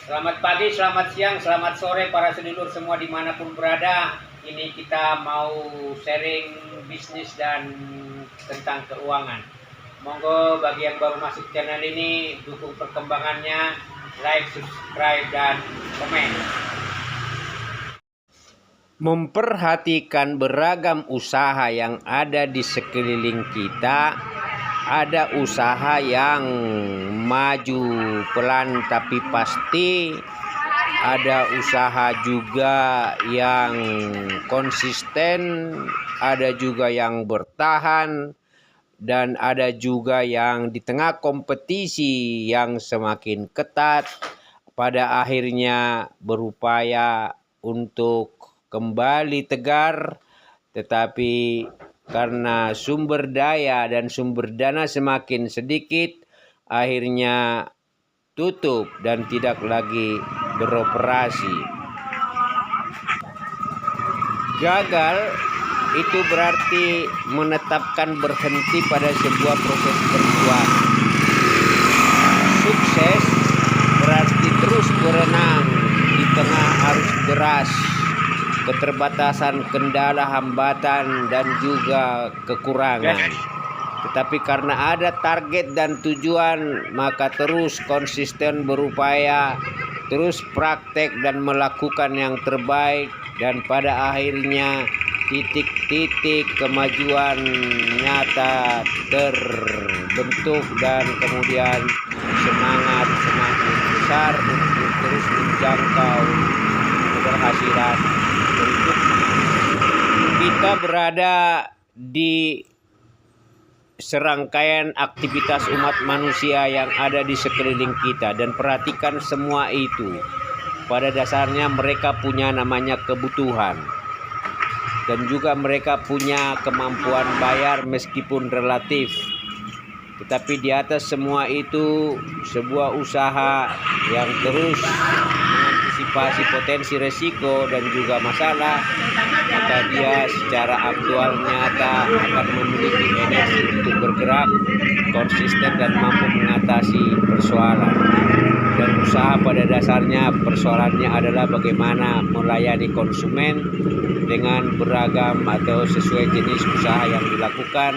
Selamat pagi, selamat siang, selamat sore para sedulur semua dimanapun berada. Ini kita mau sharing bisnis dan tentang keuangan. Monggo bagi yang baru masuk channel ini, dukung perkembangannya, like, subscribe, dan komen. Memperhatikan beragam usaha yang ada di sekeliling kita. Ada usaha yang maju pelan tapi pasti, ada usaha juga yang konsisten, ada juga yang bertahan, dan ada juga yang di tengah kompetisi yang semakin ketat pada akhirnya berupaya untuk kembali tegar, tetapi karena sumber daya dan sumber dana semakin sedikit, akhirnya tutup dan tidak lagi beroperasi. Gagal itu berarti menetapkan berhenti pada sebuah proses perjuangan. Sukses berarti terus berenang di tengah arus deras, keterbatasan, kendala, hambatan, dan juga kekurangan. Tetapi karena ada target dan tujuan, maka terus konsisten berupaya, terus praktek dan melakukan yang terbaik, dan pada akhirnya titik-titik kemajuan nyata terbentuk, dan kemudian semangat semakin besar untuk terus menjangkau keberhasilan berikutnya. Kita berada di serangkaian aktivitas umat manusia yang ada di sekeliling kita, dan perhatikan semua itu. Pada dasarnya mereka punya namanya kebutuhan, dan juga mereka punya kemampuan bayar meskipun relatif. Tetapi di atas semua itu, sebuah usaha yang terus mengantisipasi potensi resiko dan juga masalah, maka dia secara aktual nyata akan memiliki energi untuk bergerak konsisten dan mampu mengatasi persoalan. Dan usaha pada dasarnya persoalannya adalah bagaimana melayani konsumen dengan beragam atau sesuai jenis usaha yang dilakukan,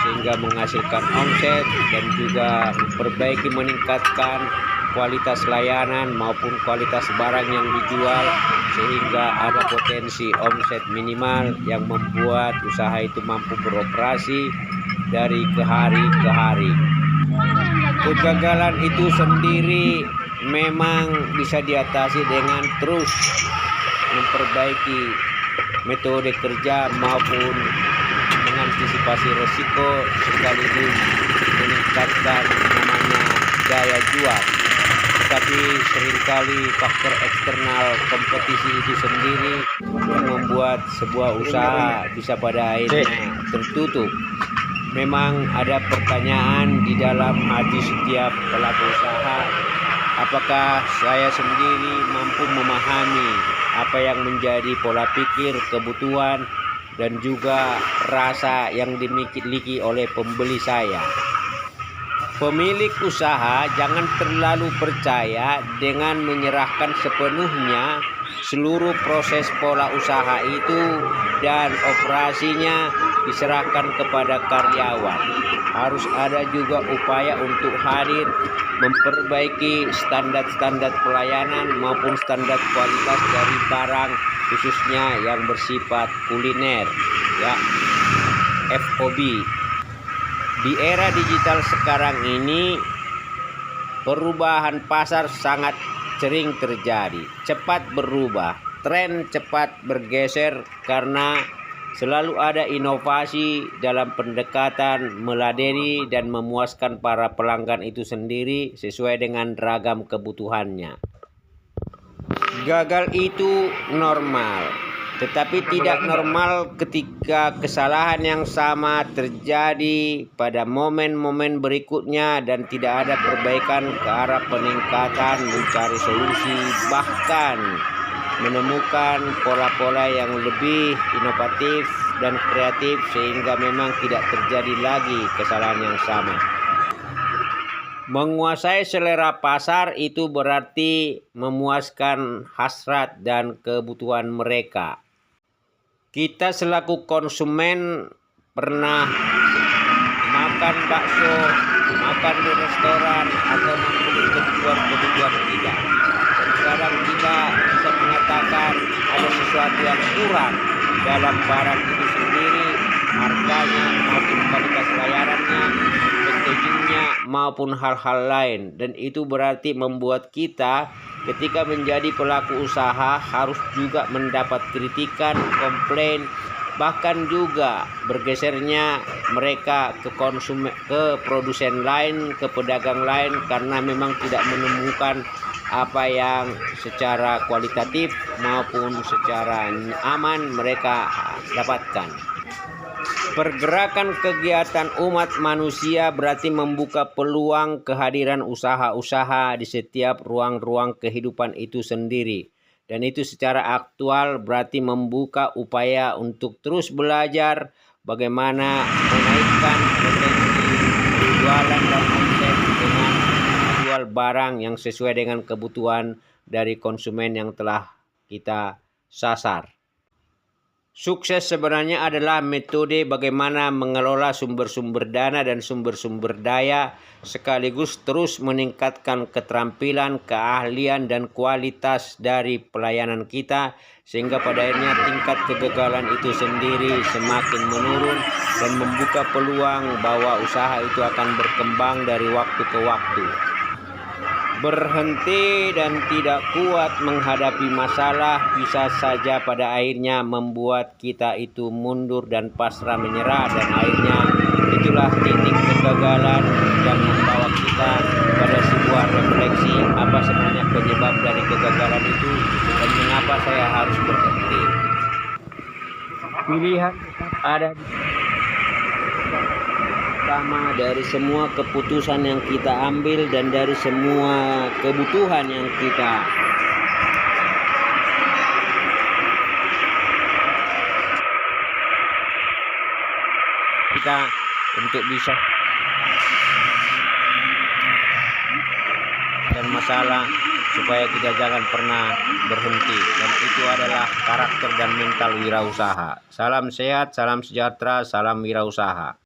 sehingga menghasilkan omset dan juga memperbaiki, meningkatkan kualitas layanan maupun kualitas barang yang dijual, sehingga ada potensi omset minimal yang membuat usaha itu mampu beroperasi dari ke hari ke hari. Kegagalan itu sendiri memang bisa diatasi dengan terus memperbaiki metode kerja maupun mengantisipasi resiko, sekaligus meningkatkan namanya daya jual. Tapi seringkali faktor eksternal kompetisi itu sendiri yang membuat sebuah usaha bisa pada akhirnya tertutup. Memang ada pertanyaan di dalam hati setiap pelaku usaha, apakah saya sendiri mampu memahami apa yang menjadi pola pikir, kebutuhan, dan juga rasa yang dimiliki oleh pembeli saya. Pemilik usaha jangan terlalu percaya dengan menyerahkan sepenuhnya seluruh proses pola usaha itu dan operasinya diserahkan kepada karyawan. Harus ada juga upaya untuk hadir memperbaiki standar-standar pelayanan maupun standar kualitas dari barang, khususnya yang bersifat kuliner, ya, FOB. Di era digital sekarang ini, perubahan pasar sangat sering terjadi, cepat berubah, tren cepat bergeser karena selalu ada inovasi dalam pendekatan meladeni dan memuaskan para pelanggan itu sendiri sesuai dengan ragam kebutuhannya. Gagal itu normal, tetapi tidak normal ketika kesalahan yang sama terjadi pada momen-momen berikutnya dan tidak ada perbaikan ke arah peningkatan, mencari solusi, bahkan menemukan pola-pola yang lebih inovatif dan kreatif, sehingga memang tidak terjadi lagi kesalahan yang sama. Menguasai selera pasar itu berarti memuaskan hasrat dan kebutuhan mereka. Kita selaku konsumen pernah makan bakso, makan di restoran, atau membeli kebutuhan kita. Dan sekarang kita bisa mengatakan ada sesuatu yang kurang dalam barang itu sendiri, harganya maupun kualitas layanannya, packagingnya maupun hal-hal lain. Dan itu berarti membuat kita ketika menjadi pelaku usaha harus juga mendapat kritikan, komplain, bahkan juga bergesernya mereka ke produsen lain, ke pedagang lain, karena memang tidak menemukan apa yang secara kualitatif maupun secara aman mereka dapatkan. Pergerakan kegiatan umat manusia berarti membuka peluang kehadiran usaha-usaha di setiap ruang-ruang kehidupan itu sendiri. Dan itu secara aktual berarti membuka upaya untuk terus belajar bagaimana menaikkan potensi jualan dan omset dengan menjual barang yang sesuai dengan kebutuhan dari konsumen yang telah kita sasar. Sukses sebenarnya adalah metode bagaimana mengelola sumber-sumber dana dan sumber-sumber daya sekaligus terus meningkatkan keterampilan, keahlian, dan kualitas dari pelayanan kita sehingga pada akhirnya tingkat kegagalan itu sendiri semakin menurun dan membuka peluang bahwa usaha itu akan berkembang dari waktu ke waktu. Berhenti dan tidak kuat menghadapi masalah bisa saja pada akhirnya membuat kita itu mundur dan pasrah menyerah, dan akhirnya itulah titik kegagalan yang membawa kita pada sebuah refleksi apa sebenarnya penyebab dari kegagalan itu dan mengapa saya harus berhenti. Pilihan ada pertama dari semua keputusan yang kita ambil dan dari semua kebutuhan yang kita untuk bisa dan masalah supaya kita jangan pernah berhenti, dan itu adalah karakter dan mental wirausaha. Salam sehat, salam sejahtera, salam wirausaha.